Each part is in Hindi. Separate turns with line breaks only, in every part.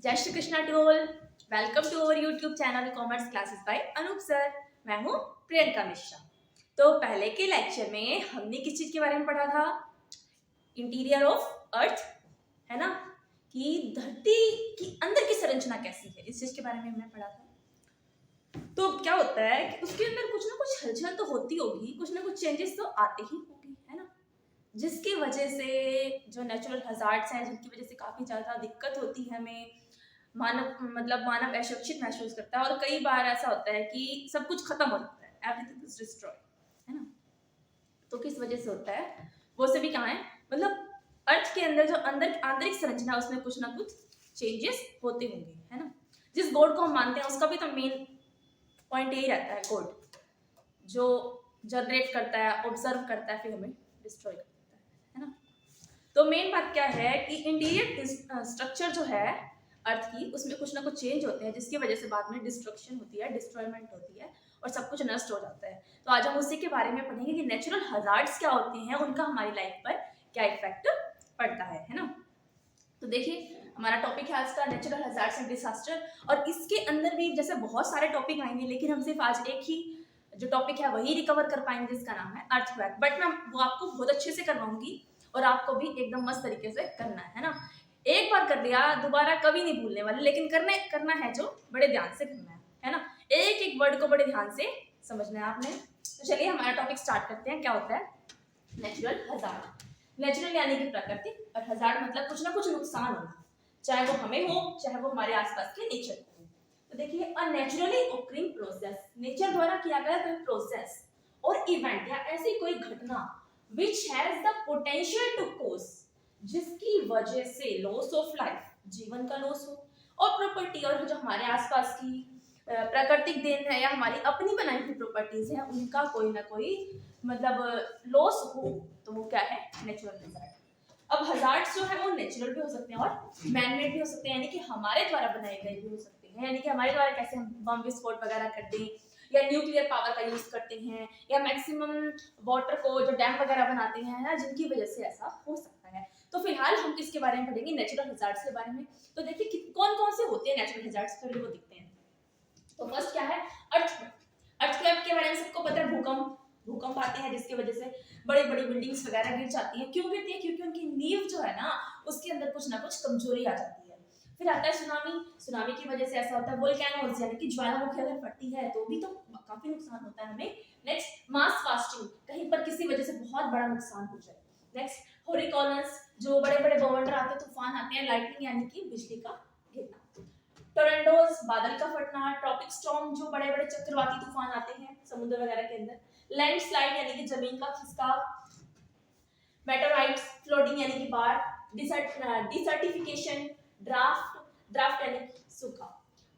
जय Shri Krishna to all. Welcome to our YouTube channel commerce classes by Anoop sir. मैं हूँ प्रियंका मिश्रा। तो पहले के लेक्चर में हमने किस चीज के बारे में पढ़ा था? इंटीरियर ऑफ अर्थ, है ना, कि धरती की अंदर की संरचना कैसी है, इस चीज के बारे में हमने पढ़ा था। तो क्या होता है कि उसके अंदर कुछ ना कुछ हलचल तो होती होगी, कुछ ना कुछ चेंजेस तो आते ही होंगे, है ना, जिसकी वजह से जो नेचुरल हजार्ड्स हैं, जिनकी वजह से काफी ज्यादा दिक्कत होती है हमें, मानव असुरक्षित महसूस करता है। और कई बार ऐसा होता है कि सब कुछ खत्म हो जाता है, एवरीथिंग इज डिस्ट्रॉय, है ना। तो किस वजह से होता है? वो सभी कहाँ है, मतलब अर्थ के अंदर जो अंदर आंतरिक संरचना है उसमें कुछ ना कुछ चेंजेस होते होंगे, है ना। जिस गॉड को हम मानते हैं उसका भी तो मेन पॉइंट यही रहता है, गॉड जो जनरेट करता है, ऑब्जर्व करता है, फिर हमें डिस्ट्रॉय करता है ना। तो मेन बात क्या है कि इंटीरियर स्ट्रक्चर जो है अर्थ की, उसमें कुछ ना कुछ चेंज होते हैं, जिसकी वजह से बाद में डिस्ट्रक्शन होती है, डिस्ट्रॉयमेंट होती है और सब कुछ नष्ट हो जाता है। तो आज हम उसी के बारे में पढ़ेंगे कि नेचुरल हजार्ड्स क्या होते हैं, उनका हमारी लाइफ पर क्या इफेक्ट पड़ता है ना। तो देखिए, हमारा टॉपिक है आज का नेचुरल हजार्ड्स एंड डिजास्टर। और इसके अंदर भी जैसे बहुत सारे टॉपिक आएंगे, लेकिन हम सिर्फ आज एक ही जो टॉपिक है वही रिकवर कर पाएंगे, जिसका नाम है अर्थक्वेक। बट मैं वो आपको बहुत अच्छे से करवाऊंगी और आपको भी एकदम मस्त तरीके से करना है ना। एक बार कर लिया दोबारा कभी नहीं भूलने वाले, लेकिन करना है जो बड़े ध्यान से करना है ना। एक एक वर्ड को बड़े ध्यान से समझना है आपने। तो चलिए हमारा टॉपिक स्टार्ट करते हैं। क्या होता है नेचुरल हजार्ड? नेचुरल यानी कि प्राकृतिक, और हजार्ड मतलब कुछ ना कुछ नुकसान होना, चाहे वो हमें हो चाहे वो हमारे आसपास के नेचर को हो। तो देखिए, a naturally occurring process, nature द्वारा किया गया कोई प्रोसेस और इवेंट या ऐसी कोई घटना which has the potential to cause, जिसकी वजह से लॉस ऑफ लाइफ, जीवन का लॉस हो, और प्रॉपर्टी और जो हमारे आसपास की प्राकृतिक देन है या हमारी अपनी बनाई हुई प्रॉपर्टीज है, उनका कोई ना कोई मतलब लॉस हो, तो वो क्या है, नेचुरल हजार्ड। अब हजार्ड्स जो है वो नेचुरल भी हो सकते हैं और मैन मेड भी हो सकते हैं, यानी कि हमारे द्वारा बनाए गए भी हो सकते हैं। यानी कि हमारे द्वारा कैसे हम बम विस्फोट वगैरह कर दें, या न्यूक्लियर पावर का यूज करते हैं, या मैक्सिमम वाटर को जो डैम वगैरह बनाते हैं ना, जिनकी वजह से ऐसा हो सकता है। तो फिलहाल हम किसके बारे में पढ़ेंगे, नेचुरल हजार्ड्स के बारे में। तो देखिए कौन कौन से होते हैं नेचुरल हजार्ड्स, पहले वो दिखते हैं। तो फर्स्ट क्या है, अर्थक्वेक। अर्थक्वेक के बारे में सबको पता है, भूकंप आते हैं जिसकी वजह से बड़ी बड़ी बिल्डिंग्स वगैरह गिर जाती हैं। क्यों गिरती है? क्योंकि उनकी नींव जो है ना, उसके अंदर कुछ ना कुछ कमजोरी आ जाती है। फिर आता है सुनामी। सुनामी की वजह से ऐसा होता है, वोल्केनोज यानी कि ज्वालामुखी अगर फटती है तो भी तो काफी नुकसान होता है हमें। नेक्स्ट, मास फास्टिंग, कहीं पर किसी वजह से बहुत बड़ा नुकसान हो जाए। नेक्स्ट, हॉरिकॉनस, जो बड़े बड़े बवंडर आते हैं, तूफान आते हैं। लाइटनिंग यानी कि बिजली का गिरना। टोरेंडोज, बादल का फटना। ट्रॉपिक स्टॉर्म, जो बड़े बड़े चक्रवाती तूफान आते हैं समुद्र वगैरह के अंदर। लैंडस्लाइड यानी कि जमीन का खिसकाव। मेटेराइट्स, फ्लोटिंग यानी कि बाढ़। डिसर्टिफिकेशन, ड्राफ्ट यानी कि सूखा।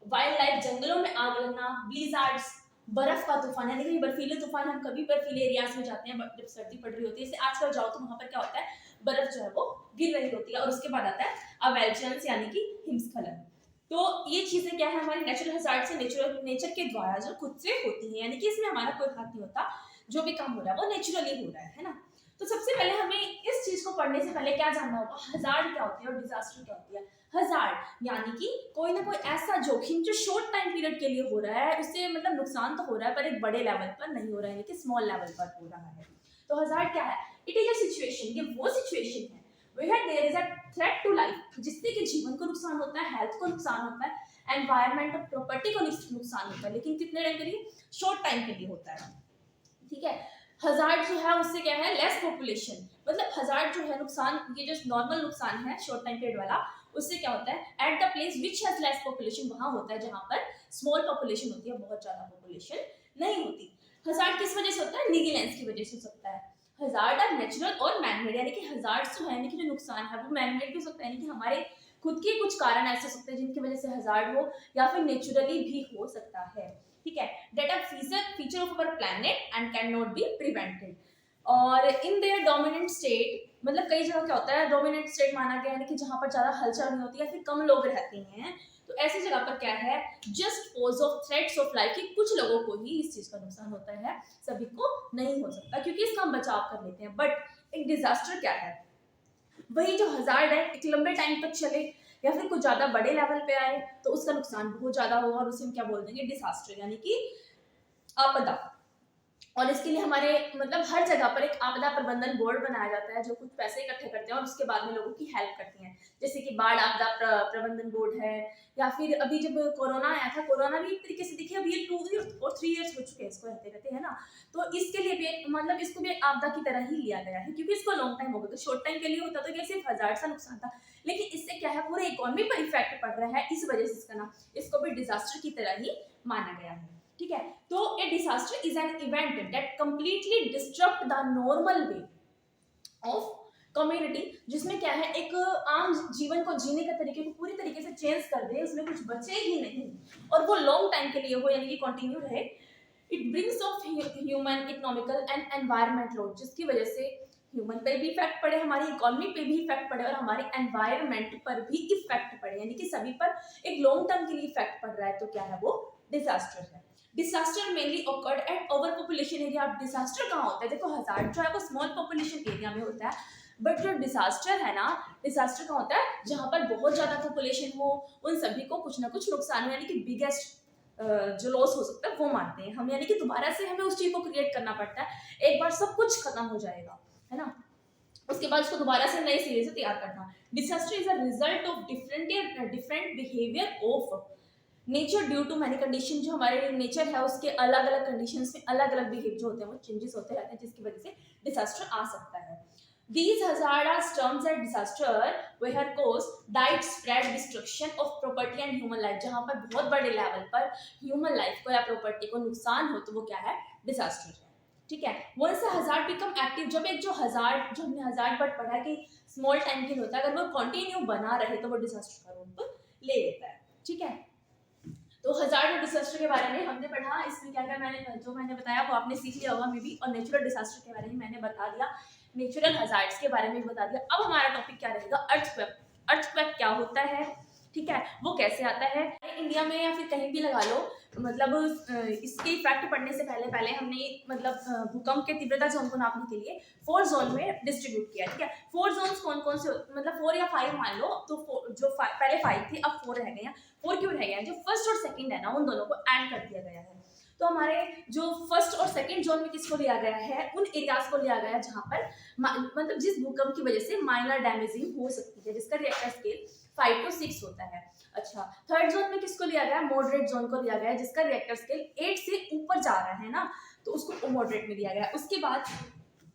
वाइल्ड लाइफ, जंगलों में आग लगना। ब्लिजार्ड्स, बर्फ का तूफान यानी कि बर्फीले तूफान। हम कभी बर्फीले एरियाज में जाते हैं जब सर्दी पड़ रही होती है, जैसे आजकल जाओ तो वहां पर क्या होता है, बर्फ जो है वो गिर रही होती है। और उसके बाद आता है अवेलचेंस यानी कि हिमस्खलन। तो ये चीजें क्या है, हमारे नेचुरल हजार्ड से नेचर के द्वारा जो खुद से होती है, यानी कि इसमें हमारा कोई हाथ नहीं होता। जो भी काम हो रहा है वो नेचुरली हो रहा है ना। तो सबसे पहले हमें इस चीज को पढ़ने से पहले क्या जानना होगा, हजार्ड क्या होती है और डिजास्टर क्या होती है। हजार्ड यानी कि कोई ना कोई ऐसा जोखिम जो शॉर्ट टाइम पीरियड के लिए हो रहा है, उससे मतलब नुकसान तो हो रहा है पर एक बड़े लेवल पर नहीं हो रहा है, यानी कि स्मॉल लेवल पर हो रहा है। तो हजार्ड क्या है? इट इज अ सिचुएशन, ये वो सिचुएशन है where there is a threat to life, जिससे कि जीवन को नुकसान होता है, हेल्थ को नुकसान होता है, एनवायरमेंट और प्रॉपर्टी को नुकसान होता है, लेकिन कितने टाइम के लिए? शॉर्ट टाइम के लिए होता है, ठीक है। हजार्ड जो है उससे क्या है, लेस पॉपुलेशन, मतलब हजार्ड जो है नुकसान, ये जो नॉर्मल नुकसान है शॉर्ट टाइम पीरियड वाला, उससे क्या होता है, at the place which has less population, वहां होता है जहां पर स्मॉल पॉपुलेशन होती है, बहुत ज्यादा पॉपुलेशन नहीं होती। हजार्ड किस वजह से होता है? निगलेंस की वजह से हो सकता है। हजार्ड आर नेचुरल और मैनमेड, यानी कि हजार्ड जो है, यानी कि जो नुकसान है वो मैनमेड भी हो सकता है, यानी कि हमारे खुद के कुछ कारण ऐसे हो सकते हैं जिनकी वजह से हजार्ड हो, या फिर नेचुरली भी हो सकता है, ठीक है। That are feature of our planet and can not be prevented. और इन देयर डोमिनेंट स्टेट, मतलब कई जगह क्या होता है, डोमिनेंट स्टेट माना गया है, यानी कि जहां पर ज्यादा हलचल नहीं होती है, फिर कम लोग रहते हैं, तो ऐसी जगह पर क्या है, just pose of threats of life, कि कुछ लोगों को ही इस चीज का नुकसान होता है, सभी को नहीं हो सकता, क्योंकि इसका हम बचाव कर लेते हैं। बट एक डिजास्टर क्या है, वही जो हजार्ड है एक लंबे टाइम तक चले, या फिर कुछ ज्यादा बड़े लेवल पे आए तो उसका नुकसान बहुत ज्यादा हो और उसे हम क्या बोल देंगे, डिजास्टर यानी कि आपदा। और इसके लिए हमारे मतलब हर जगह पर एक आपदा प्रबंधन बोर्ड बनाया जाता है जो कुछ पैसे इकट्ठे करते हैं और उसके बाद में लोगों की हेल्प करती हैं, जैसे कि बाढ़ आपदा प्रबंधन बोर्ड है, या फिर अभी जब कोरोना आया था, कोरोना भी एक तरीके से देखिए अभी ये 2 इयर्स और 3 इयर्स हो चुके हैं इसको रहते रहते, है ना। तो इसके लिए भी एक मतलब इसको भी एक आपदा की तरह ही लिया गया है, क्योंकि इसको लॉन्ग टाइम हो गया, तो शॉर्ट टाइम के लिए होता तो क्या सिर्फ हजार सा नुकसान था, लेकिन इससे क्या है पूरे इकोनॉमी पर इफेक्ट पड़ रहा है, इस वजह से इसका नाम इसको भी डिजास्टर की तरह ही माना गया है। ठीक है, तो ए disaster is an event that completely disturb the normal way of community, जिसमें क्या है एक आम जीवन को जीने का तरीके को पूरी तरीके से चेंज कर दे, उसमें कुछ बचे ही नहीं और वो लॉन्ग टाइम के लिए हो यानी कि कंटिन्यू रहे। It brings of human economical and environment loss, जिसकी वजह से ह्यूमन पे भी इफेक्ट पड़े, हमारी इकोनॉमी पे भी इफेक्ट पड़े और हमारे एनवायरमेंट पर भी इफेक्ट पड़े, यानी कि सभी पर एक लॉन्ग टर्म के लिए इफेक्ट पड़ रहा है, तो क्या है वो डिजास्टर है। Disaster mainly occurred at over population area. अब डिजास्टर कहाँ होता है, देखो हजार्ड जो है वो स्मॉल पॉपुलेशन एरिया में होता है, बट जो डिजास्टर है ना, डिजास्टर कहाँ होता है जहाँ पर बहुत ज्यादा पॉपुलेशन हो, उन सभी को कुछ ना कुछ नुकसान हो, यानी कि बिगेस्ट जो लॉस हो सकता है वो मानते हैं हम, यानी कि दोबारा से हमें उस चीज को क्रिएट करना पड़ता है, एक बार सब कुछ खत्म हो जाएगा, है ना, उसके बाद उसको दोबारा से नए सिरे से तैयार करना। Disaster is a result of different behaviour of nature due to many condition, जो हमारे नेचर है उसके अलग अलग कंडीशंस में अलग अलग बिहेव जो होते हैं वो चेंजेस होते रहते हैं, जिसकी वजह से डिजास्टर आ सकता है। These hazardous terms are disaster where cause widespread destruction of property and human life, जहाँ पर बहुत बड़े लेवल पर ह्यूमन लाइफ को या प्रॉपर्टी को नुकसान हो तो वो क्या है, डिजास्टर है। ठीक है, वंस हजार्ड बिकम एक्टिव, जब एक जो हजार्ड जो हमने हजार्ड वर्ड पढ़ा कि स्मॉल टाइम के लिए होता है, अगर वो कंटिन्यू बना रहे तो वो डिजास्टर का रूप ले लेता है। ठीक है, तो हजार्ड और डिजास्टर के बारे में हमने पढ़ा, इसमें क्या क्या मैंने बताया वो आपने सीख लिया होगा मे बी, और नेचुरल डिजास्टर के बारे में मैंने बता दिया, नेचुरल हजार्ड्स के बारे में भी बता दिया। अब हमारा टॉपिक क्या रहेगा, अर्थक्वेक। अर्थक्वेक क्या होता है, ठीक है, वो कैसे आता है, इंडिया में या फिर कहीं भी लगा लो, मतलब इसके इफेक्ट पड़ने से पहले पहले हमने मतलब भूकंप के तीव्रता जोन को नापने के लिए 4 जोन में डिस्ट्रीब्यूट किया। ठीक है, 4 जोन्स कौन कौन से, मतलब 4 या 5 मान लो, तो पहले 5 थे अब 4 रह गए हैं। 4 क्यों रह गए हैं, जो फर्स्ट और सेकंड है ना उन दोनों को ऐड कर दिया गया है, तो हमारे जो फर्स्ट और सेकंड जोन में किसको लिया गया है, उन एरियाज को लिया गया है जहां पर मतलब जिस भूकंप की वजह से माइनर डैमेजिंग हो सकती है, जिसका रिएक्टर स्केल 5 to 6 होता है। अच्छा, थर्ड जोन में किसको लिया गया है, मॉडरेट जोन को लिया गया है, जिसका रिएक्टर स्केल 8 से ऊपर जा रहा है ना, तो उसको मॉडरेट में लिया गया है। उसके बाद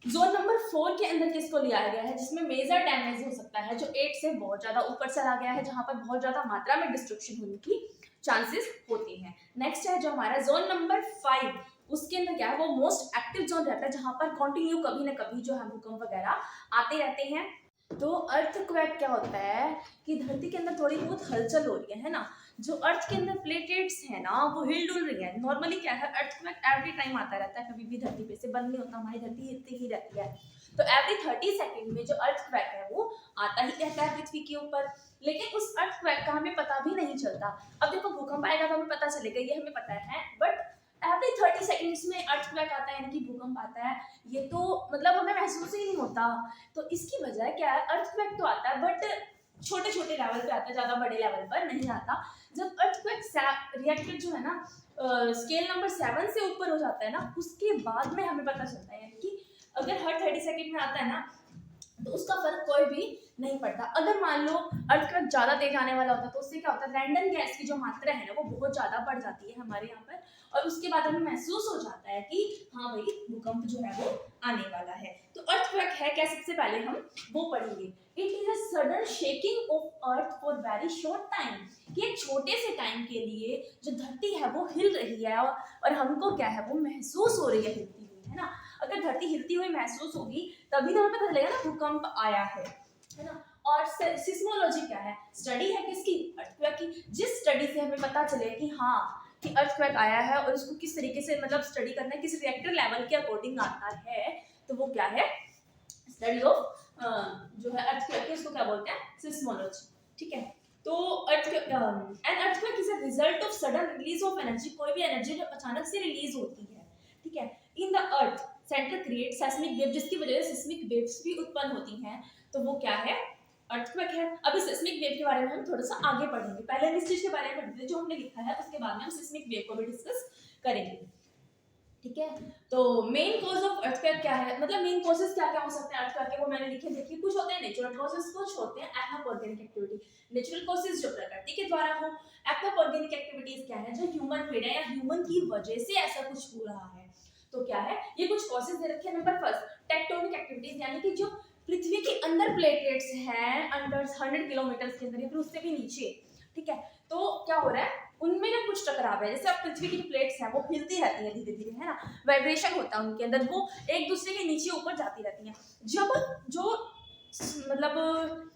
जोन नंबर 4 के अंदर किसको लिया गया है, जिसमें मेजर डैमेज हो सकता है, जो 8 से बहुत ज्यादा ऊपर चला गया है, जहां पर बहुत ज्यादा मात्रा में डिस्ट्रक्शन होने की चांसेस होते हैं। नेक्स्ट है जो हमारा जोन नंबर 5, उसके अंदर क्या है, वो मोस्ट एक्टिव जोन रहता है, जहां पर कंटिन्यू कभी ना कभी जो है भूकंप वगैरह आते रहते हैं। तो अर्थक्वेक क्या होता है कि धरती के अंदर थोड़ी बहुत हलचल हो रही है ना, जो अर्थ के अंदर प्लेटेट्स है ना वो हिल डुल रही है। नॉर्मली क्या है, अर्थक्वेक एवरी टाइम आता रहता है, कभी भी धरती पे से बंद नहीं होता, हमारी धरती हिलती ही रहती है, तो एवरी 30 सेकेंड में जो अर्थक्वेक है वो आता ही रहता है पृथ्वी के ऊपर, लेकिन उस अर्थक्वेक का हमें पता भी नहीं चलता। अब देखो भूकंप आएगा तो हमें पता चलेगा, ये हमें पता है, बट एवरी 30 सेकेंड्स में अर्थक्वेक आता है, यानी कि भूकंप आता है, ये तो मतलब हमें महसूस ही नहीं होता। तो इसकी वजह क्या है, अर्थक्वेक तो आता है बट छोटे छोटे लेवल पे आता है, ज्यादा बड़े लेवल पर नहीं आता। जब अर्थक्वेक रिएक्टर जो है ना स्केल नंबर 7 से ऊपर हो जाता है ना, उसके बाद में हमें पता चलता है, यानी कि अगर हर 30 सेकेंड में आता है ना तो उसका फर्क कोई भी नहीं पड़ता। अगर मान लो अर्थक्वेक ज्यादा तेज आने वाला होता है तो उससे क्या होता है, रैंडम गैस की जो मात्रा है ना वो बहुत ज्यादा बढ़ जाती है हमारे यहाँ पर, और उसके बाद हमें महसूस हो जाता है कि हाँ भाई भूकंप जो है वो आने वाला है। तो अर्थक्वेक है क्या, सबसे पहले हम वो पढ़ेंगे। It is a sudden shaking of earth for very short time, कि एक छोटे से टाइम के लिए जो धरती है वो हिल रही है और हमको क्या है वो महसूस हो रही है हिलती हुई, है ना। अगर धरती हिलती हुई महसूस होगी तभी तो हमें पता चलेगा ना भूकंप आया है ना। और सिस्मोलॉजी क्या है, स्टडी है किसकी, अर्थक्वेक की। जिस स्टडी से हमें पता चले कि हाँ कि अर्थक्वेक आया है और उसको किस तरीके से मतलब स्टडी करना है, किस रिएक्टर लेवल के अकॉर्डिंग आता है, तो वो क्या है, स्टडी ऑफ जो है अर्थक्वेक की, उसको क्या बोलते हैं, सिस्मोलॉजी। ठीक है, तो earthquake is a result of sudden release of energy, कोई भी एनर्जी जो अचानक से रिलीज होती है, ठीक है, in the earth centre create seismic wave, जिसकी वजह से सिस्मिक वेव्स भी उत्पन्न होती हैं। तो वो क्या है, अर्थक्वेक है। अब इस सिस्मिक वेव के बारे में हम थोड़ा सा आगे पढ़ेंगे। पहले हम इस चीज के बारे में पढ़ते हैं जो हमने लिखा है, उसके बाद में हम सिस्मिक वेव को भी डिस्कस करेंगे, ठीक है। तो मेन कॉज ऑफ अर्थक्वेक क्या है, मतलब मेन कॉजेस क्या क्या हो सकते हैं अर्थक्वेक के, वो मैंने लिखे। देखिए कुछ होते हैं नेचुरल कॉजेस, कुछ होते हैं एक्नोऑर्गेनिक एक्टिविटी। नेचुरल कॉजेस जो प्रकृति के द्वारा हो, एक्नोऑर्गेनिक एक्टिविटीज क्या है, जो ह्यूमन मेड है या ह्यूमन की वजह से ऐसा कुछ हो रहा है। तो क्या है, ये कुछ कॉजेस दे रखे हैं। नंबर फर्स्ट टेक्टोनिक एक्टिविटीज, यानी कि जो पृथ्वी के अंदर प्लेटेट्स हैं अंडर 100 किलोमीटर के अंदर या फिर उससे भी नीचे, ठीक है। तो क्या हो रहा है, उनमें ना कुछ टकराव है। जैसे अब पृथ्वी की जो प्लेट्स हैं वो हिलती रहती हैं धीरे धीरे, है ना, वाइब्रेशन होता है उनके अंदर, वो एक दूसरे के नीचे ऊपर जाती रहती हैं। जब जो मतलब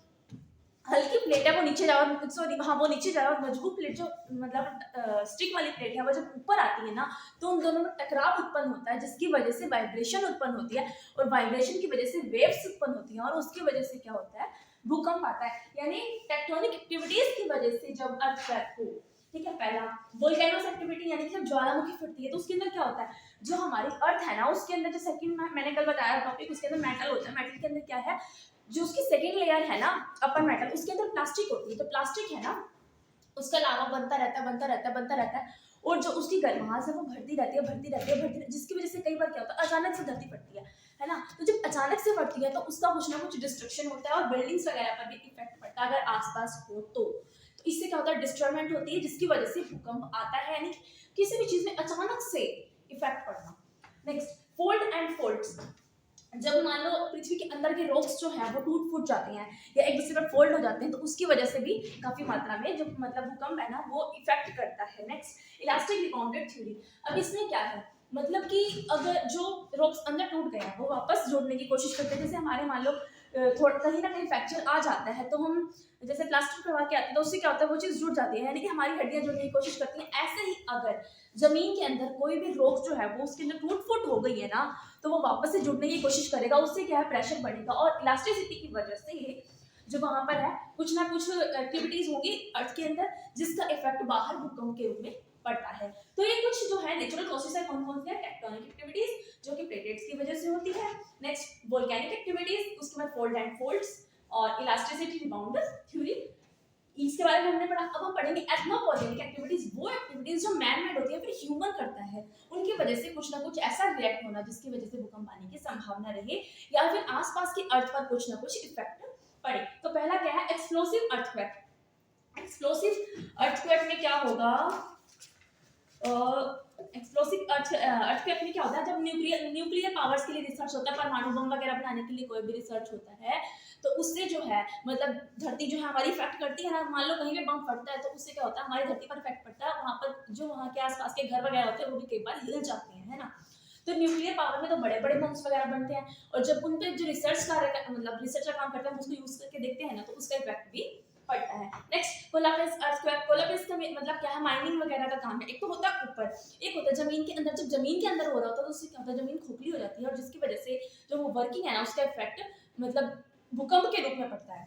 हल्की प्लेट है वो नीचे जाओ, सॉरी हाँ वो नीचे जाओ, और मजबूत प्लेट जो मतलब स्टिक वाली प्लेट है वो जब ऊपर आती है ना, तो उन दोनों में टकराव उत्पन्न होता है, जिसकी वजह से वाइब्रेशन उत्पन्न होती है, और वाइब्रेशन की वजह से वेव्स उत्पन्न होती हैं, और उसकी वजह से क्या होता है, भूकंप आता है। यानी टेक्टोनिक एक्टिविटीज की वजह से जब अर्थक्वेक हो, ठीक है। पहला वोल्केनोस एक्टिविटी, यानी कि जब ज्वालामुखी फटती है तो उसके अंदर क्या होता है, जो हमारी अर्थ है ना उसके अंदर, जो सेकंड मैंने कल बताया टॉपिक, उसके अंदर मेटल होता है। मेटल के अंदर क्या है, जो उसकी सेकेंड लेयर है ना अपर मेटल, उसके अंदर प्लास्टिक होती है। तो प्लास्टिक है ना, उसका लावा बनता रहता है, बनता रहता है, बनता रहता है, और जो उसकी गर्माहट है वो भरती रहती है, भरती रहती है, भरती रहती है, जिसकी वजह से कई बार क्या होता है, अचानक से धरती फटती है ना। तो जब अचानक से फटती है तो उसका कुछ ना कुछ डिस्ट्रक्शन होता है, और बिल्डिंग्स वगैरह पर भी इफेक्ट पड़ता है अगर आसपास हो तो इससे क्या होता है, डिस्टर्बेंट होती है, जिसकी वजह से भूकंप आता है, यानी किसी भी चीज में अचानक से इफेक्ट पड़ना। नेक्स्ट फोल्ड एंड फोल्ड्स, जब मान लो पृथ्वी के अंदर के रॉक्स जो है वो टूट फूट जाते हैं या एक दूसरे पर फोल्ड हो जाते हैं, तो उसकी वजह से भी काफी मात्रा में जो मतलब भूकंप है ना वो इफेक्ट करता है। नेक्स्ट इलास्टिक रिबाउंडेड थ्योरी, अब इसमें क्या है, मतलब कि अगर जो रॉक्स अंदर टूट गए हैं वो वापस जोड़ने की कोशिश करते हैं। जैसे हमारे मान लो थोड़ा कहीं ना कहीं फ्रैक्चर आ जाता है, तो हम जैसे प्लास्टर करवा के आते हैं तो उससे क्या होता है, वो चीज जुड़ जाती है, यानी कि हमारी हड्डियां जुड़ने की कोशिश करती हैं। ऐसे ही अगर जमीन के अंदर कोई भी रॉक जो है वो उसके अंदर टूट फूट हो गई है ना, तो वो वापस से जुड़ने की कोशिश करेगा, उससे क्या है, प्रेशर बढ़ेगा, और इलास्टिसिटी की वजह से ये जो वहां पर है कुछ ना कुछ एक्टिविटीज होंगी अर्थ के अंदर, जिसका इफेक्ट बाहर भूकंप के रूप में पड़ता है। तो ये कुछ जो है नेचुरल कॉजेस है, कौन कौन से हैं, टेक्टोनिक एक्टिविटीज जो कि प्लेटेट्स की वजह से होती है, नेक्स्ट वोल्केनिक एक्टिविटीज, उसके बाद फोल्ड एंड फोल्ड्स, और इलास्टिसिटी रिबाउंड थ्योरी, इसके बारे में हमने पढ़ा। अब हम पढ़ेंगे एथनोऑर्गेनिक एक्टिविटीज, वो एक्टिविटीज जो मैन मेड होती है, फिर ह्यूमन करता है, उनकी वजह से कुछ ना कुछ ऐसा रिएक्ट होना जिसकी वजह से भूकंप आने की संभावना रहे, या फिर आसपास की अर्थ पर कुछ ना कुछ इफेक्ट पड़े। तो पहला क्या है, एक्सप्लोसिव अर्थक्वेक। एक्सप्लोसिव अर्थक्वेक में क्या होगा, एक्सप्लोसिव अर्थक्वेक में क्या होता है, जब न्यूक्लियर पावर्स के लिए रिसर्च होता है, परमाणु बम वगैरह बनाने के लिए कोई भी रिसर्च होता है, तो उससे जो है मतलब धरती जो है हमारी इफेक्ट करती है ना। मान लो कहीं पे बम फटता है तो उससे क्या होता है, हमारी धरती पर इफेक्ट पड़ता है, वहां पर जो वहां के आसपास के घर वगैरह होते हैं वो भी कई बार हिल जाते हैं, है ना। तो न्यूक्लियर पावर में तो बड़े बड़े बम्स वगैरह बनते हैं, और जब उन पे जो रिसर्च कार्य मतलब रिसर्च का काम करते हैं, हम उसको यूज करके देखते हैं ना, तो उसका इफेक्ट भी पड़ता है। नेक्स्ट कोलाप्स अर्थक्वेक, कोलाप्स का मतलब क्या है, माइनिंग वगैरह का काम है। एक तो होता है ऊपर, एक होता है जमीन के अंदर। जब जमीन के अंदर हो रहा होता है तो उससे क्या होता है, जमीन खोखली हो जाती है, और जिसकी वजह से जो वो वर्किंग है ना उसका इफेक्ट मतलब भूकंप के रूप में पड़ता है।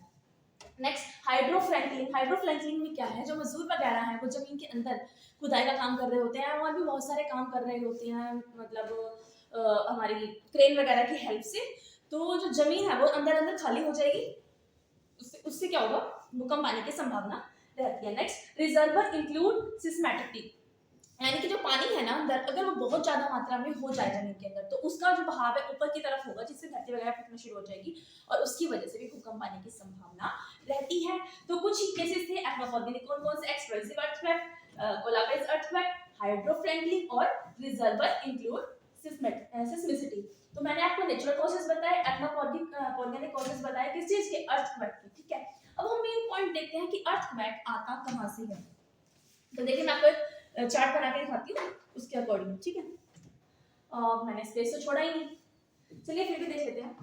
नेक्स्ट हाइड्रोफ्रैंकलिंग, हाइड्रोफ्रैंकलिंग में क्या है, जो मजदूर वगैरह हैं वो जमीन के अंदर खुदाई का काम कर रहे होते हैं, और भी बहुत सारे काम कर रहे होते हैं, मतलब हमारी क्रेन वगैरह की हेल्प से। तो जो जमीन है वो अंदर अंदर खाली हो जाएगी, उससे उससे क्या होगा, भूकंप आने की संभावना रहती है। नेक्स्ट रिजर्वर इंक्लूड सिस्मेटिक, यानी कि जो पानी है ना अंदर, अगर वो बहुत ज्यादा मात्रा में हो जाए जमीन के अंदर, तो उसका जो बहाव है ऊपर की तरफ होगा, जिससे धरती वगैरह फटना शुरू हो जाएगी, और उसकी वजह से भी भूकंप आने की संभावना रहती है। तो कुछ ही केसेस थे एक्वाफॉर्गेनिक, कौन कौन से, एक्सप्लोसिव अर्थक्वेक, कोलाप्स अर्थक्वेक, हाइड्रोफ्रैंकलिंग, और रिजर्वर इंक्लूड सिस्मिसिटी। तो मैंने आपको नेचुरल कॉजेस बताए, एक्वाफॉर्गेनिक कॉजेस बताए, किस चीज के, अर्थक्वेक के, ठीक है। अब हम मेन पॉइंट देखते हैं कि अर्थक्वेक आता कहां से है। तो देखिए मैं आपको चार्ट बना के दिखाती हूँ उसके अकॉर्डिंग, ठीक है। मैंने स्पेस तो छोड़ा ही नहीं, चलिए फिर भी देख लेते हैं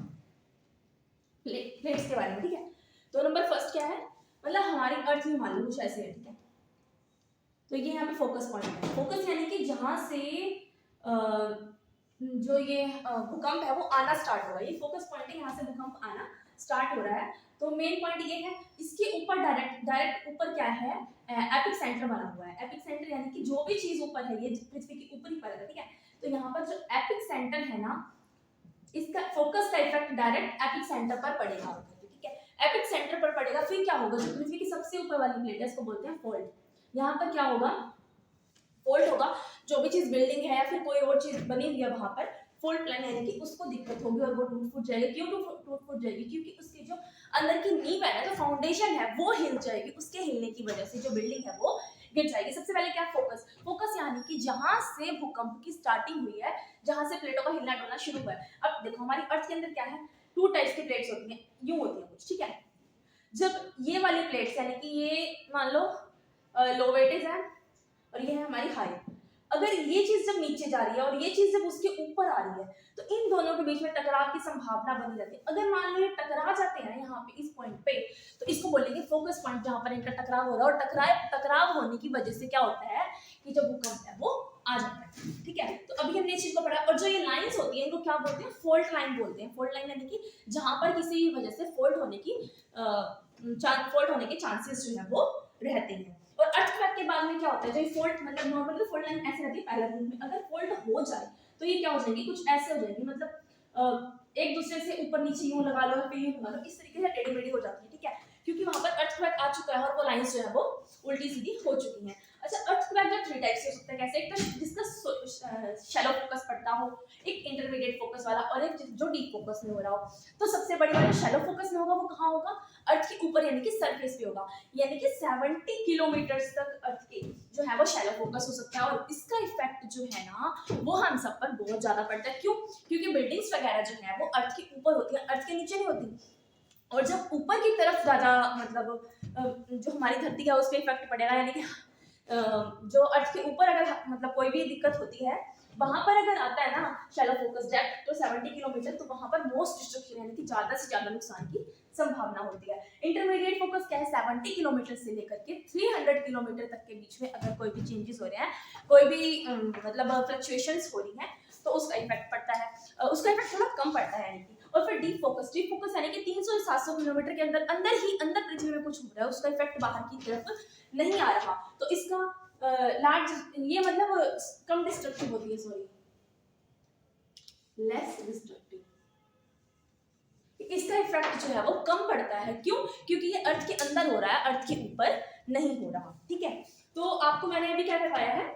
प्लेट्स के बारे में, ठीक है। तो नंबर फर्स्ट क्या है, मतलब हमारी अर्थ में मान लो कुछ ऐसे है, ठीक है। तो ये यहाँ पे फोकस पॉइंट है, फोकस यानी कि जहां से जो ये भूकंप है वो आना स्टार्ट हो रहा है, ये फोकस पॉइंट है, यहाँ से भूकंप आना स्टार्ट हो रहा है। तो मेन पॉइंट ये है, इसके ऊपर डायरेक्ट ऊपर क्या है, एपिक सेंटर बना हुआ है। एपिक सेंटर यानी कि जो भी चीज ऊपर है, ये पृथ्वी की ऊपरी परत है, ठीक है। तो यहाँ पर जो एपिक सेंटर है ना, इसका फोकस का इफेक्ट डायरेक्ट एपिक सेंटर पर पड़ेगा, ठीक है। एपिक सेंटर पर पड़ेगा, फिर क्या होगा, जो पृथ्वी की सबसे ऊपर वाली प्लेट है इसको बोलते हैं फोल्ड। यहाँ पर क्या होगा, फोल्ड होगा, जो भी चीज बिल्डिंग है या फिर कोई और चीज बनी हुई है वहां पर फोल्ड प्लान यानी कि उसको दिक्कत होगी और वो टूट फूट जाएगी। क्यों टूट फूट जाएगी, क्योंकि उसकी जो अंदर की नींव है ना, जो फाउंडेशन है वो हिल जाएगी, उसके हिलने की वजह से जो बिल्डिंग है वो गिर जाएगी। सबसे पहले क्या, फोकस। फोकस यानी कि जहां से भूकंप की स्टार्टिंग हुई है, जहां से प्लेटों का हिलना डुलना शुरू हुआ है। अब देखो हमारी अर्थ के अंदर क्या है, टू टाइप्स की प्लेट्स होती हैं, यूं होती है कुछ, ठीक है। जब ये वाली प्लेट्स यानी कि ये मान लो लो वेटेज है और ये है हमारी हाई, अगर ये चीज जब नीचे जा रही है और ये चीज जब उसके ऊपर आ रही है तो इन दोनों के बीच में टकराव की संभावना बनी रहती है। अगर मान लो ये टकरा जाते हैं यहाँ पे इस पॉइंट पे, तो इसको बोलेंगे फोकस पॉइंट, जहां पर इनका टकराव हो रहा है। और टकराव होने की वजह से क्या होता है कि जो भूकंप है वो आ जाता है, ठीक है। तो अभी हमने इस चीज को पढ़ा। और जो ये लाइंस होती है इनको क्या बोलते हैं, फोल्ट लाइन बोलते हैं। फोल्ट लाइन यानी कि जहां पर किसी भी वजह से फोल्ट होने के चांसेस जो है वो रहते हैं। और अर्थक्वेक के बाद में क्या होता है, जो फोल्ट मतलब नॉर्मली फोल्ट लाइन ऐसे रहती है पैरेलल में, अगर फोल्ट हो जाए तो ये क्या हो जाएगी, कुछ ऐसे हो जाएगी, मतलब एक दूसरे से ऊपर नीचे यूं लगा लो फिर यूं लगा लो, इस तरीके से टेढ़ी मेढ़ी हो जाती है, ठीक है। क्योंकि वहां पर अर्थक्वेक आ चुका है और वो लाइंस जो है वो उल्टी सीधी हो चुकी हैं। अच्छा, अर्थक्वेक जो 3 टाइप से हो सकता है, कैसे, एक तो जिसका शैलो फोकस पड़ता हो, एक इंटरमीडिएट फोकस वाला, और एक जो डीप फोकस में हो रहा हो। तो सबसे बड़ी वाला शैलो फोकस में होगा, वो कहाँ होगा, अर्थ के ऊपर यानी कि सरफेस पे होगा, यानी कि 70 किलोमीटर तक अर्थ के जो है वो शैलो फोकस हो सकता है। और इसका इफेक्ट जो है ना वो हम सब पर बहुत ज्यादा पड़ता है। क्यों, क्योंकि बिल्डिंग्स वगैरह जो है वो अर्थ के ऊपर होती है, अर्थ के नीचे नहीं होती। और जब ऊपर की तरफ ज्यादा मतलब जो हमारी धरती है उस पर इफेक्ट पड़ेगा, यानी कि जो अर्थ के ऊपर अगर मतलब कोई भी दिक्कत होती है, वहां पर अगर आता है ना शैलो फोकस डेप्थ तो 70 किलोमीटर, तो वहां पर मोस्ट डिस्ट्रक्शन यानी कि ज्यादा से ज्यादा नुकसान की संभावना होती है। इंटरमीडिएट फोकस क्या है, 70 किलोमीटर से लेकर के 300 किलोमीटर तक के बीच में अगर कोई भी चेंजेस हो रहे हैं, कोई भी मतलब फ्लक्चुएशंस हो रही हैं, तो उसका इफेक्ट पड़ता है, उसका इफेक्ट थोड़ा कम पड़ता है यानी कि। और फिर डीप फोकस यानी कि 300 से 700 किलोमीटर के अंदर अंदर पृथ्वी में कुछ हो रहा है, उसका इफेक्ट बाहर की तरफ नहीं आ रहा, तो इसका लार्ज ये मतलब कम डिस्ट्रक्टिव होती है, सॉरी लेस डिस्ट्रक्टिव, इसका इफेक्ट जो है वो कम पड़ता है। क्यों, क्योंकि ये अर्थ के अंदर हो रहा है, अर्थ के ऊपर नहीं हो रहा, ठीक है। तो आपको मैंने अभी क्या बताया है,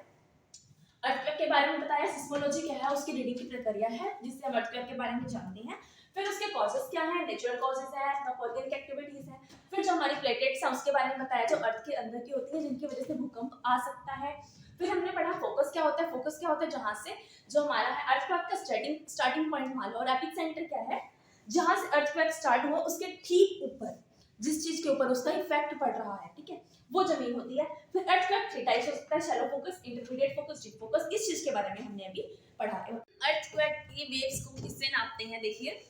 अर्थक्वेक के बारे में बताया, सिस्मोलॉजी क्या है, उसकी रीडिंग की प्रक्रिया है जिससे हम अर्थक्वेक के बारे में जानते हैं। फिर उसके कॉजेस क्या है, नेचुरल कॉजेस है, ऑर्गेनिक एक्टिविटीज है। फिर जो हमारी प्लेटेट्स हैं उसके बारे में बताया, जो अर्थ के अंदर की होती है, जिनकी वजह से भूकंप आ सकता है। फिर हमने पढ़ा फोकस क्या होता है, फोकस क्या होता है जहां से जो हमारा है अर्थक्वेक का स्टार्टिंग पॉइंट मान लो, और एपिक सेंटर क्या है, जहां से अर्थक्वेक स्टार्ट हुआ उसके ठीक ऊपर जिस चीज के ऊपर उसका इफेक्ट पड़ रहा है, ठीक है, वो जमीन होती है। फिर अर्थक्वेक 3 टाइप्स हो सकता है, shallow focus, intermediate focus, deep focus. इस चीज के बारे में हमने अभी पढ़ा है। अर्थक्वेक की वेव्स को किससे नापते हैं, देखिए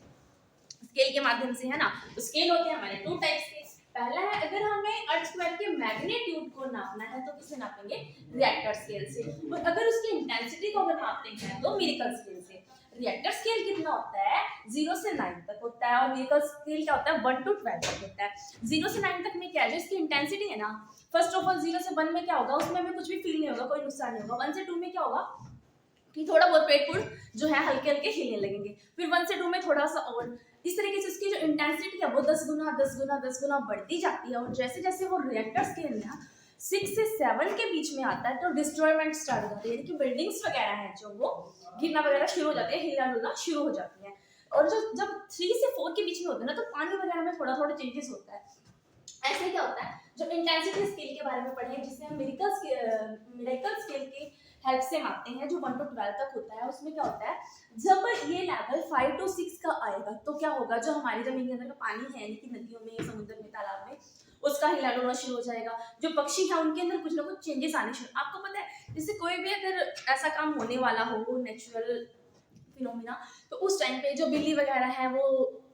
स्केल के माध्यम से, है ना। तो स्केल होते हैं हमारे 2 टाइप्स के। पहला है, अगर हमें अर्थक्वेक के मैग्नीट्यूड को नापना है तो किससे नापेंगे, रिएक्टर स्केल से। और अगर उसकी इंटेंसिटी को अगर नापते हैं तो मिरेकल स्केल से। रिएक्टर स्केल कितना होता है, 0 से 9 तक होता है, और मिरेकल स्केल क्या होता है, 1 to 12 तक होता है। 0 से 9 तक में क्या है, जो इसकी इंटेंसिटी है ना, फर्स्ट ऑफ ऑल 0 से 1 में क्या होगा, उसमें हमें कुछ भी फील नहीं होगा, कोई नुकसान नहीं होगा। 1 से 2 में क्या होगा कि थोड़ा बहुत पेट पुड़ जो है हल्के हल्के हिलने लगेंगे। फिर 1 से 2 में थोड़ा सा और, इस तरीके से उसकी जो इंटेंसिटी है वो 10 गुना बढ़ती जाती है। और जैसे जैसे वो रिएक्टर स्केल में 6 से 7 के बीच में आता है तो डिस्ट्रॉयमेंट स्टार्ट हो जाती है, यानी कि बिल्डिंग्स वगैरह हैं जो वो गिरना वगैरह शुरू हो जाते हैं, हिलना डुलना शुरू हो जाती है। और जो जब 3 से 4 के बीच में होता है ना, तो पानी वगैरह में थोड़ा थोड़ा चेंजेस होता है। ऐसे क्या होता है, जो इंटेंसिटी स्केल के बारे में पढ़े हैं, जिसे हम मिरेकल स्केल के हेल्प से मापते हैं, जो 1 to 12 तक होता है, उसमें क्या होता है, जब ये लेवल 5 to 6 का आएगा तो क्या होगा, जो हमारी जमीन के अंदर का पानी है, यानी कि नदियों में, समुद्र में, तालाब में, उसका हिलना डुलना शुरू हो जाएगा। जो पक्षी है उनके अंदर कुछ ना कुछ चेंजेस आने शुरू। आपको पता है, जैसे कोई भी अगर ऐसा काम होने वाला हो, नेचुरल फिनोमिना, तो उस टाइम पे जो बिल्ली वगैरह है वो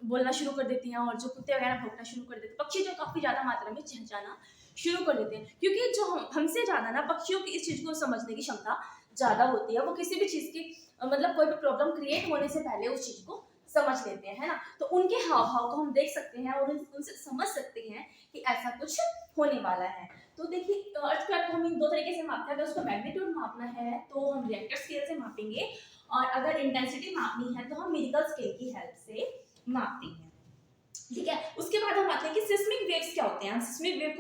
बोलना शुरू कर देती हैं, और जो कुत्ते वगैरह भौंकना शुरू कर देते हैं, पक्षी जो काफी ज्यादा मात्रा में चहचहाना शुरू कर देते हैं, क्योंकि जो हमसे ज्यादा ना पक्षियों की इस चीज को समझने की क्षमता ज्यादा होती है। वो किसी भी चीज की मतलब कोई भी प्रॉब्लम क्रिएट होने से पहले उस चीज को समझ लेते हैं, है ना। तो उनके हाव भाव को हम देख सकते हैं और उनसे समझ सकते हैं कि ऐसा कुछ होने वाला है। तो देखिए, अर्थक्वेक को हम इन 2 तरीके से मापते हैं। अगर उसका मैग्नीट्यूड मापना है तो हम रिएक्टर स्केल से मापेंगे, और अगर इंटेंसिटी मापनी है तो हम मिरेकल स्केल की हेल्प से मापते हैं। ठीक है। उसके बाद हम आते हैं कि सिस्मिक वेव्स क्या होते हैं। हम सिस्मिक वेव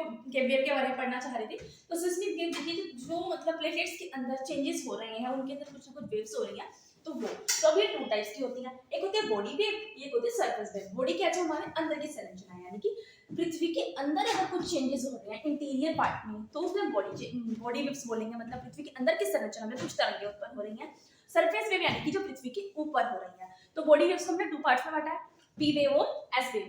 के बारे में पढ़ना चाह रहे थे। तो सिस्मिक वेव देखिए जो मतलब प्लेटेट्स के अंदर चेंजेस हो रहे हैं, उनके अंदर कुछ ना कुछ वेव्स हो रही हैं, तो वो तो अब ये 2 टाइप्स की होती हैं। एक होती है बॉडी वेव, एक होती है सरफेस वेव। बॉडी क्या है, जो हमारे अंदर की संरचना है, यानी कि पृथ्वी के अंदर अगर कुछ चेंजेस हो रहे हैं इंटीरियर पार्ट में, तो उसमें बॉडी वेव्स बोलेंगे। मतलब पृथ्वी के अंदर की संरचना में कुछ तरंगें उत्पन्न हो रही हैं। सरफेस वेव यानी कि जो पृथ्वी के ऊपर हो रही है। तो बॉडी वेव्स हमने 2 पार्ट्स में बांटा है, पी वेव और एस वेव।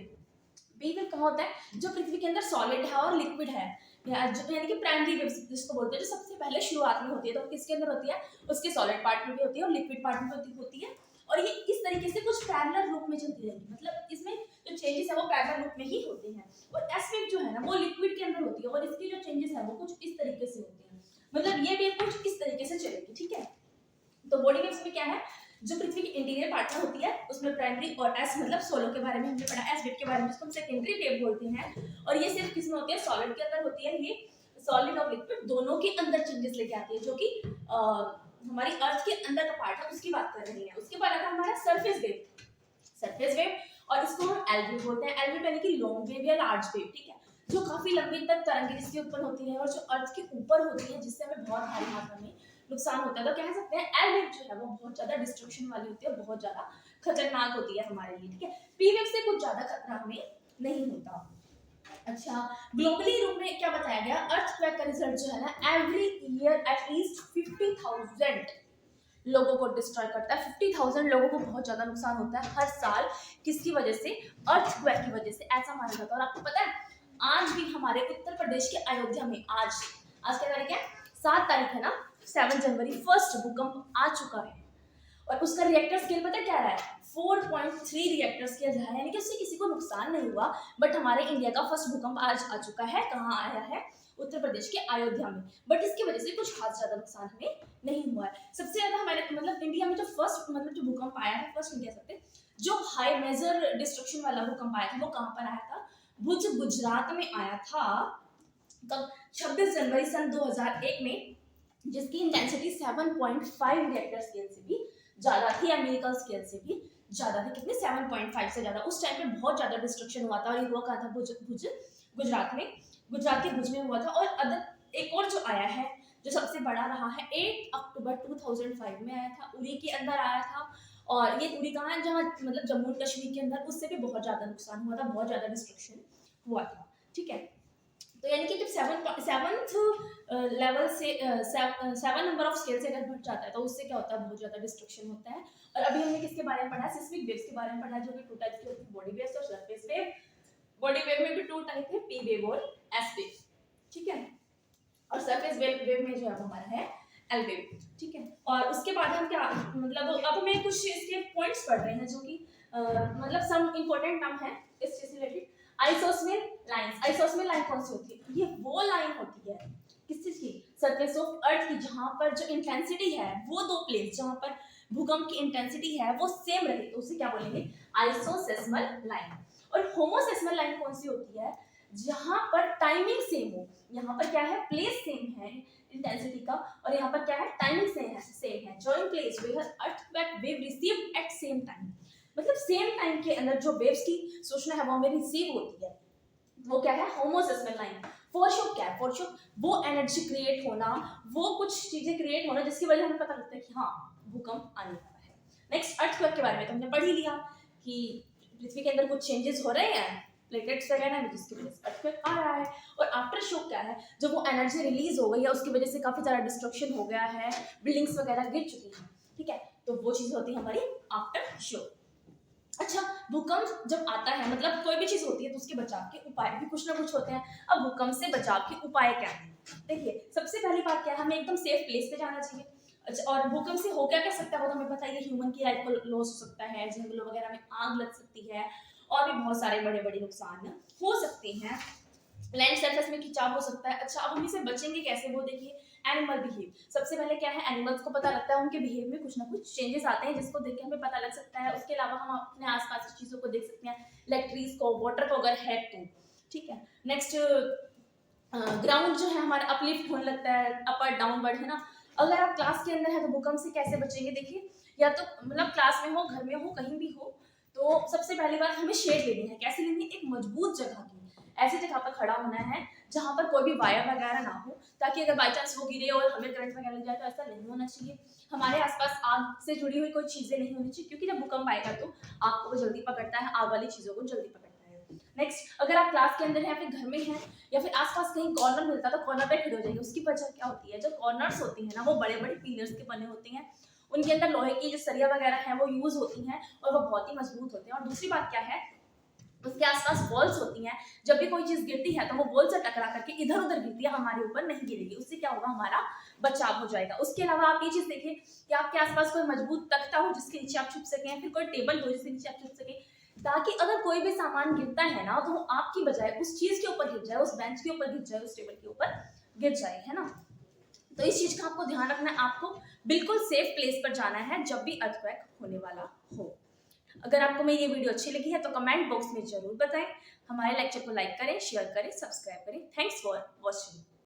पी वेव कहाँ होता है, जो पृथ्वी के अंदर सॉलिड है और लिक्विड है, यानी कि प्राइमरी वेव्स जिसको बोलते हैं, जो सबसे पहले शुरुआत में होती है। तो किसके अंदर होती है, उसके सॉलिड पार्ट में भी होती है और लिक्विड पार्ट में होती है। और ये इस तरीके से कुछ पैरेलल रूप में चलती रहेगी, मतलब इसमें जो चेंजेस है वो पैरेलल रूप में ही होते हैं। और एस वेव जो है ना, वो लिक्विड के अंदर होती है और इसकी जो चेंजेस है वो कुछ इस तरीके से होती है। मतलब ये वेव कुछ इस तरीके से चलेगी, ठीक है। तो बॉडी वेव्स में क्या है, जो पृथ्वी के इंटीरियर पार्ट में होती है उसमें प्राइमरी, और एस मतलब सोलो के बारे में हमने पढ़ा, एस वेव के बारे में जिसको हम सेकेंडरी वेव बोलते हैं। और ये सिर्फ किसमें होती है, सॉलिड के अंदर होती है। ये सॉलिड और लिक्विड दोनों के अंदर चेंजेस लेके आती है, जो कि हमारी अर्थ के अंदर का पार्ट है उसकी बात कर रही है। उसके बाद आता है हमारा सरफेस वेव। सरफेस वेव, और इसको हम एल वेव बोलते हैं। एल वेव यानी कि लॉन्ग वेव या लार्ज वेव, ठीक है, जो काफी लंबी तक तरंगें जिसकी उत्पन्न होती है और जो अर्थ के ऊपर होती है, जिससे हमें बहुत भारी मात्रा में नुकसान होता है। तो कह सकते हैं एल वेव जो है वो बहुत ज्यादा डिस्ट्रक्शन वाली होती है, बहुत ज्यादा खतरनाक होती है हमारे लिए, ठीक है। पी वेव से कुछ ज्यादा खतरा हमें नहीं होता। अच्छा, ग्लोबली रूप में क्या बताया गया, अर्थक्वेक का रिजल्ट जो है ना, एवरी ईयर एटलीस्ट 50,000 लोगों को डिस्ट्रॉय करता है। 50,000 लोगों को बहुत ज्यादा नुकसान होता है हर साल। किसकी वजह से, अर्थक्वेक की वजह से, ऐसा माना जाता है। और आपको पता है आज भी हमारे उत्तर प्रदेश के अयोध्या में आज क्या तारीख है, 7 तारीख है ना, 7 जनवरी, फर्स्ट भूकंप आ चुका है। और उसका रिएक्टर स्केल पता क्या रहा है, 4.3 रिएक्टर स्केल रहा है, यानी कि उससे किसी को नुकसान नहीं हुआ। बट हमारे इंडिया का फर्स्ट भूकंप आज आ चुका है। कहाँ आया है, उत्तर प्रदेश के अयोध्या में। बट इसकी वजह से कुछ खास ज्यादा नुकसान हमें नहीं हुआ है। सबसे ज्यादा हमारे मतलब इंडिया में जो फर्स्ट मतलब जो भूकंप आया है, फर्स्ट नहीं कह सकते, जो हाई मेजर डिस्ट्रक्शन वाला भूकंप आया था वो कहाँ पर आया था, भुज गुजरात में आया था। कब, 26 जनवरी सन 2001 में, जिसकी इंटेंसिटी 7.5 रिएक्टर स्केल से भी ज्यादा थी, अमेरिकन स्केल से भी ज्यादा थी। कितने, 7.5 से ज्यादा। उस टाइम पे बहुत ज्यादा डिस्ट्रक्शन हुआ था। और ये हुआ कहाँ था, भुज गुजरात में, गुजरात के भुज में हुआ था। और अदर एक और जो आया है, जो सबसे बड़ा रहा है, 8 अक्टूबर 2005 में आया था, उरी के अंदर आया था। और ये उरी कहाँ है, जहाँ मतलब जम्मू कश्मीर के अंदर, उससे भी बहुत ज्यादा नुकसान हुआ था, बहुत ज्यादा डिस्ट्रक्शन हुआ था, ठीक है। तो यानी कि जब सेवंथ लेवल से 7 नंबर ऑफ स्केल से अगर बढ़ जाता है, तो उससे क्या होता है, बहुत ज्यादा डिस्ट्रक्शन होता है। और अभी हमने किसके बारे में पढ़ा, सिस्मिक वेव्स के बारे में पढ़ा, जो कि 2 टाइप्स की होती है, बॉडी वेव्स और सरफेस वेव। बॉडी वेव में भी 2 टाइप है, पी वेव और एस वेव, ठीक है। और सरफेस वेव में जो है हमारा है एल वेव, ठीक है। और उसके बाद हम क्या मतलब, अब हमें कुछ इसके पॉइंट्स पढ़ रहे हैं, जो कि मतलब सम इंपॉर्टेंट नाम है इस चीज से रिलेटेड। आइसोस्मिल लाइंस, आइसोस्मिल लाइन कौन सी होती है, ये वो लाइन होती है किस चीज की, सरफेस ऑफ अर्थ की, जहां पर जो इंटेंसिटी है, वो 2 प्लेस जहां पर भूकंप की इंटेंसिटी है वो सेम रहे, तो उसे क्या बोलेंगे, आइसोसेस्मल लाइन। और होमोसेस्मल लाइन कौन सी होती है, जहां पर टाइमिंग सेम हो। यहाँ पर क्या है, प्लेस सेम है इंटेंसिटी का, और यहाँ पर क्या है, टाइमिंग सेम है। Joint place where earthquake wave received at same time, मतलब सेम टाइम के अंदर जो वेव्स की सूचना है वो हमें रिसीव होती है, वो क्या है, होमोसेस्मल लाइन। फोरशॉक क्या है, फोरशॉक वो एनर्जी क्रिएट होना, वो कुछ चीजें क्रिएट होना जिसकी वजह हमें पता लगता है कि हाँ भूकंप आने वाला है। नेक्स्ट, अर्थक्वेक के बारे में तो हमने पढ़ ही लिया कि पृथ्वी के अंदर कुछ चेंजेस हो रहे हैं प्लेटेट्स वगैरह में, जिसकी वजह से अर्थक्वेक आ रहा है। और आफ्टर शॉक क्या है, जब वो एनर्जी रिलीज हो गई है, उसकी वजह से काफी सारा डिस्ट्रक्शन हो गया है, बिल्डिंग्स वगैरह गिर चुकी हैं, ठीक है, तो वो चीज होती है हमारी आफ्टर शॉक। अच्छा, भूकंप जब आता है, मतलब कोई भी चीज होती है तो उसके बचाव के उपाय भी कुछ ना कुछ होते हैं। अब भूकंप से बचाव के उपाय क्या है, देखिए सबसे पहली बात क्या है, हमें एकदम सेफ प्लेस पे जाना चाहिए। अच्छा, और भूकंप से हो क्या सकता है वो तो हमें पता ही है, ह्यूमन की लाइफ को लॉस हो सकता है, जंगलों वगैरह में आग लग सकती है, और भी बहुत सारे बड़े बड़े नुकसान हो सकते हैं, लैंड सरफेस में खिंचाव हो सकता है। अच्छा, अब हम इसे बचेंगे कैसे, वो देखिए, एनिमल बिहेव। सबसे पहले क्या है, एनिमल्स को पता लगता है, उनके बिहेव में कुछ ना कुछ चेंजेस आते हैं, जिसको देख के हमें पता लग सकता है। उसके अलावा हम अपने आसपास की चीजों को देख सकते हैं, लाइक ट्रीज को, वाटर को अगर है तो, ठीक है। नेक्स्ट, ग्राउंड जो है हमारा अपलिफ्ट होने लगता है, अपर डाउनवर्ड, है ना। अगर आप क्लास के अंदर है तो भूकंप से कैसे बचेंगे, देखिए, या तो मतलब क्लास में हो, घर में हो, कहीं भी हो, तो सबसे पहली बात हमें शेड लेनी है। कैसे लेनी है? एक मजबूत जगह की, ऐसी जगह पर खड़ा होना है जहां पर कोई भी वायर वगैरह ना हो, ताकि अगर बाई चांस वो गिरे और हमें करंट वगैरह लग जाए तो ऐसा नहीं होना चाहिए। हमारे आसपास आग से जुड़ी हुई कोई चीजें नहीं होनी चाहिए, क्योंकि जब भूकंप आएगा तो आग को जल्दी पकड़ता है, आग वाली चीजों को जल्दी पकड़ता है। नेक्स्ट, अगर आप क्लास के अंदर हैं, फिर घर में हैं, या फिर आसपास कहीं कॉर्नर मिलता है तो कॉर्नर पे खड़े हो जाइए। उसकी वजह क्या होती है? जो कॉर्नर्स होती है ना, वो बड़े बड़े पिलर्स के बने होते हैं, उनके अंदर लोहे की जो सरिया वगैरह है वो यूज होती हैं और वो बहुत ही मजबूत होते हैं। और दूसरी बात क्या है, उसके आसपास वॉल्स होती हैं, जब भी कोई चीज गिरती है तो वो वॉल से टकरा करके इधर उधर गिरती है, हमारे ऊपर नहीं गिरेगी। उससे क्या होगा? हमारा बचाव हो जाएगा। उसके अलावा आप ये चीज देखिए कि आपके आसपास कोई मजबूत तख्ता हो जिसके नीचे आप छुप सकें, या फिर कोई टेबल हो जिसके नीचे आप छुप सकें, ताकि अगर कोई भी सामान गिरता है ना तो वो आपकी बजाय उस चीज के ऊपर गिर जाए, उस बेंच के ऊपर गिर जाए, उस टेबल के ऊपर गिर जाए, है ना। तो इस चीज का आपको ध्यान रखना है, आपको बिल्कुल सेफ प्लेस पर जाना है जब भी अर्थक्वेक होने वाला हो। अगर आपको मेरी ये वीडियो अच्छी लगी है तो कमेंट बॉक्स में जरूर बताएं। हमारे लेक्चर को लाइक करें, शेयर करें, सब्सक्राइब करें। Thanks for watching.